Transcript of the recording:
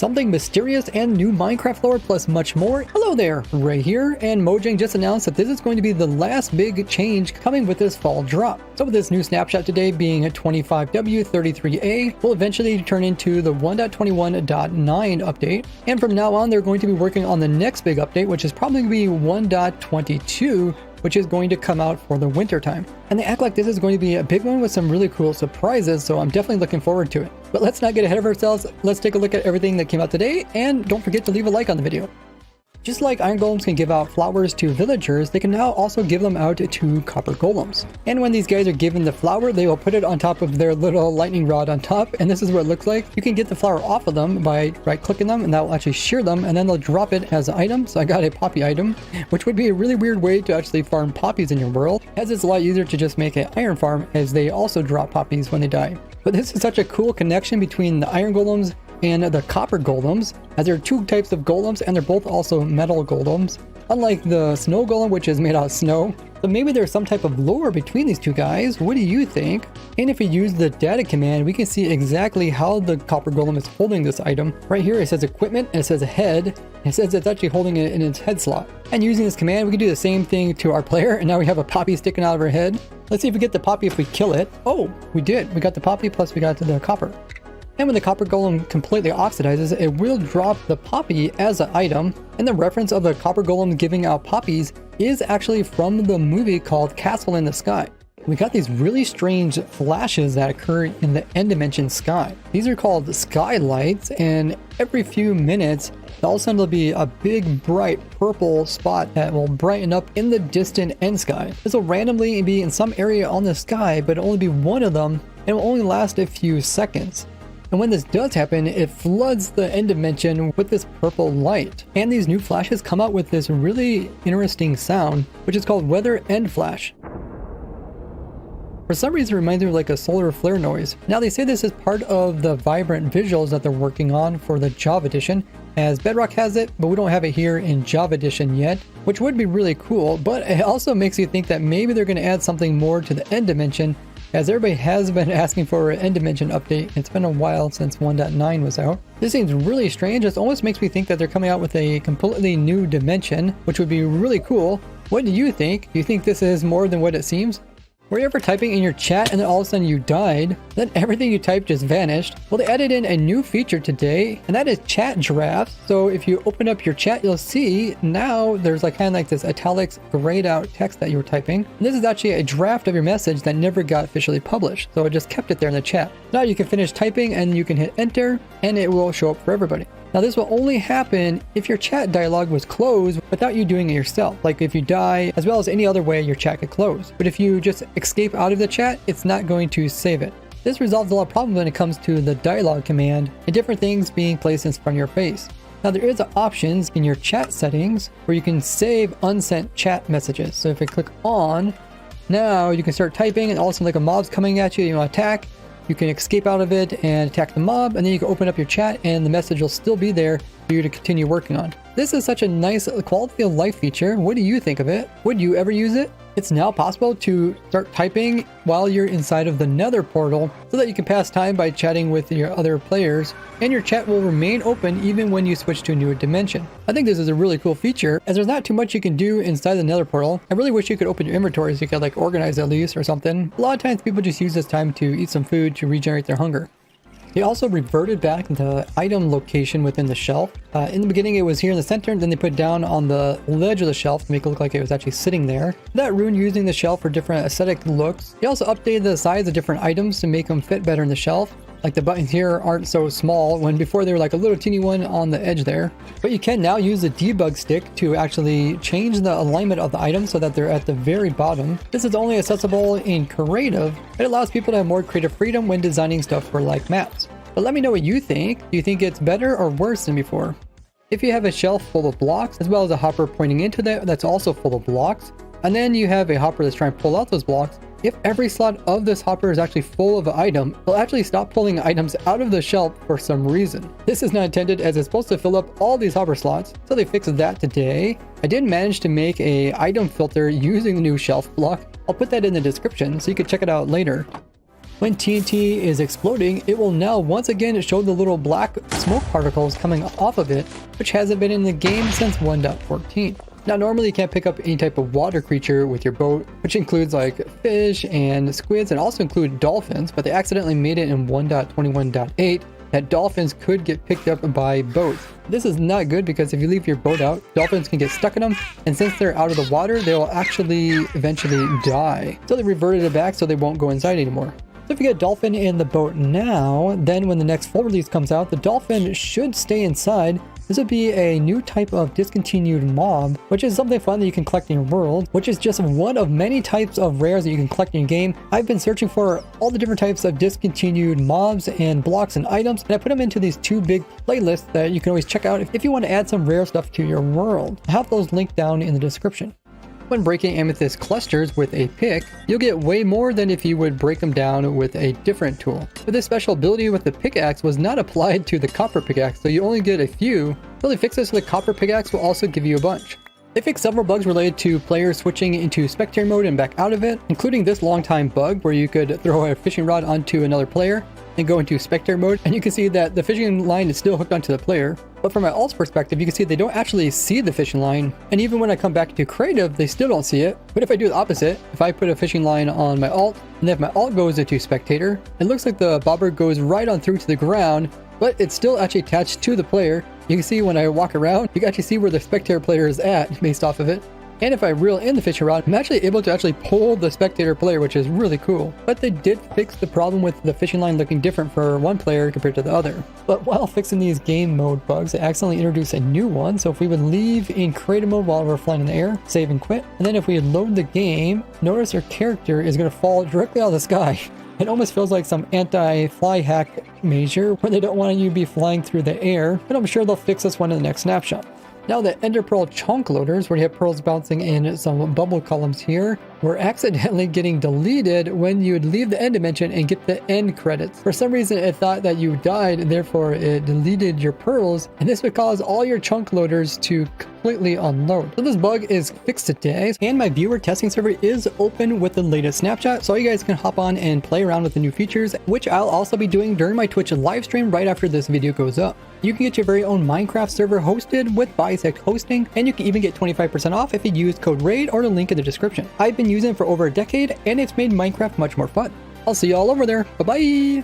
something mysterious and new Minecraft lore plus much more. Hello there, Ray here, and Mojang just announced that this is going to be the last big change coming with this fall drop. So with this new snapshot today being 25W33A, will eventually turn into the 1.21.9 update, and from now on they're going to be working on the next big update, which is probably going to be 1.22, which is going to come out for the winter time. And they act like this is going to be a big one with some really cool surprises, so I'm definitely looking forward to it. But let's not get ahead of ourselves. Let's take a look at everything that came out today, and don't forget to leave a like on the video. Just like iron golems can give out flowers to villagers, they can now also give them out to copper golems. And when these guys are given the flower, they will put it on top of their little lightning rod on top, and this is what it looks like. You can get the flower off of them by right-clicking them, and that will actually shear them, and then they'll drop it as an item. So I got a poppy item, which would be a really weird way to actually farm poppies in your world, as it's a lot easier to just make an iron farm, as they also drop poppies when they die. But this is such a cool connection between the iron golems and the copper golems, as there are two types of golems and they're both also metal golems, unlike the snow golem, which is made out of snow. So maybe there's some type of lore between these two guys. What do you think? And if we use the data command, we can see exactly how the copper golem is holding this item. Right here it says equipment, and it says head, and it says it's actually holding it in its head slot. And using this command, we can do the same thing to our player, and now we have a poppy sticking out of her head. Let's see if we get the poppy if we kill it. Oh, we did. We got the poppy plus we got the copper. And when the copper golem completely oxidizes, it will drop the poppy as an item. And the reference of the copper golem giving out poppies is actually from the movie called Castle in the Sky. We got these really strange flashes that occur in the end dimension sky. These are called skylights, and every few minutes, all of a sudden there'll be a big bright purple spot that will brighten up in the distant end sky. This will randomly be in some area on the sky, but it'll only be one of them, and it will only last a few seconds. And when this does happen, it floods the end dimension with this purple light. And these new flashes come out with this really interesting sound, which is called weather end flash. For some reason, it reminds me of like a solar flare noise. Now they say this is part of the vibrant visuals that they're working on for the Java edition, as Bedrock has it, but we don't have it here in Java edition yet, which would be really cool. But it also makes you think that maybe they're going to add something more to the end dimension, as everybody has been asking for an end dimension update. It's been a while since 1.9 was out. This seems really strange. It almost makes me think that they're coming out with a completely new dimension, which would be really cool. What do you think? Do you think this is more than what it seems? Were you ever typing in your chat and then all of a sudden you died? Then everything you typed just vanished? Well, they added in a new feature today, and that is chat drafts. So if you open up your chat, you'll see now there's like kind of like this italics grayed out text that you were typing. And this is actually a draft of your message that never got officially published. So it just kept it there in the chat. Now you can finish typing and you can hit enter and it will show up for everybody. Now this will only happen if your chat dialog was closed without you doing it yourself, like if you die, as well as any other way your chat could close. But if you just escape out of the chat, it's not going to save it. This resolves a lot of problems when it comes to the dialog command and different things being placed in front of your face. Now there is options in your chat settings where you can save unsent chat messages. So if I click on, now you can start typing and all of a sudden like a mob's coming at you, you want to attack. You can escape out of it and attack the mob, and then you can open up your chat and the message will still be there for you to continue working on. This is such a nice quality of life feature. What do you think of it? Would you ever use it? It's now possible to start typing while you're inside of the Nether portal so that you can pass time by chatting with your other players, and your chat will remain open even when you switch to a newer dimension. I think this is a really cool feature, as there's not too much you can do inside the Nether portal. I really wish you could open your inventory so you could like organize at least or something. A lot of times people just use this time to eat some food to regenerate their hunger. They also reverted back the item location within the shelf. In the beginning it was here in the center, and then they put it down on the ledge of the shelf to make it look like it was actually sitting there. That ruined using the shelf for different aesthetic looks. They also updated the size of different items to make them fit better in the shelf. Like the buttons here aren't so small, when before they were like a little teeny one on the edge there. But you can now use the debug stick to actually change the alignment of the items so that they're at the very bottom. This is only accessible in creative. It allows people to have more creative freedom when designing stuff for like maps. But let me know what you think. Do you think it's better or worse than before? If you have a shelf full of blocks, as well as a hopper pointing into that that's also full of blocks, and then you have a hopper that's trying to pull out those blocks, if every slot of this hopper is actually full of an item, it'll actually stop pulling items out of the shelf for some reason. This is not intended, as it's supposed to fill up all these hopper slots, so they fixed that today. I did manage to make a item filter using the new shelf block. I'll put that in the description so you can check it out later. When TNT is exploding, it will now once again show the little black smoke particles coming off of it, which hasn't been in the game since 1.14. Now normally you can't pick up any type of water creature with your boat, which includes like fish and squids and also include dolphins, but they accidentally made it in 1.21.8 that dolphins could get picked up by boats. This is not good because if you leave your boat out, dolphins can get stuck in them, and since they're out of the water, they'll actually eventually die. So they reverted it back so they won't go inside anymore. So if you get a dolphin in the boat now, then when the next full release comes out, the dolphin should stay inside. This would be a new type of discontinued mob, which is something fun that you can collect in your world, which is just one of many types of rares that you can collect in your game. I've been searching for all the different types of discontinued mobs and blocks and items, and I put them into these two big playlists that you can always check out if you want to add some rare stuff to your world. I have those linked down in the description. When breaking amethyst clusters with a pick, you'll get way more than if you would break them down with a different tool. But this special ability with the pickaxe was not applied to the copper pickaxe, so you only get a few. So they fixed this so the copper pickaxe will also give you a bunch. They fixed several bugs related to players switching into spectator mode and back out of it, including this long time bug where you could throw a fishing rod onto another player and go into spectator mode, and you can see that the fishing line is still hooked onto the player. But from my alt's perspective, you can see they don't actually see the fishing line, and even when I come back to creative, they still don't see it. But if I do the opposite, if I put a fishing line on my alt, and if my alt goes into spectator, it looks like the bobber goes right on through to the ground, but it's still actually attached to the player. You can see when I walk around, you can actually see where the spectator player is at based off of it. And if I reel in the fishing rod, I'm actually able to actually pull the spectator player, which is really cool. But they did fix the problem with the fishing line looking different for one player compared to the other. But while fixing these game mode bugs, they accidentally introduced a new one. So if we would leave in creative mode while we're flying in the air, save and quit, and then if we load the game, notice our character is going to fall directly out of the sky. It almost feels like some anti-fly hack measure where they don't want you to be flying through the air, but I'm sure they'll fix this one in the next snapshot. Now the Ender Pearl chunk loaders, where you have pearls bouncing in some bubble columns here, were accidentally getting deleted when you would leave the end dimension and get the end credits. For some reason it thought that you died, and therefore it deleted your pearls, and this would cause all your chunk loaders to completely unload. So this bug is fixed today, and my viewer testing server is open with the latest snapshot, so you guys can hop on and play around with the new features, which I'll also be doing during my Twitch live stream right after this video goes up. You can get your very own Minecraft server hosted with Bisect Hosting, and you can even get 25% off if you use code RAID or the link in the description. I've been using it for over a decade, and it's made Minecraft much more fun. I'll see you all over there. Bye-bye!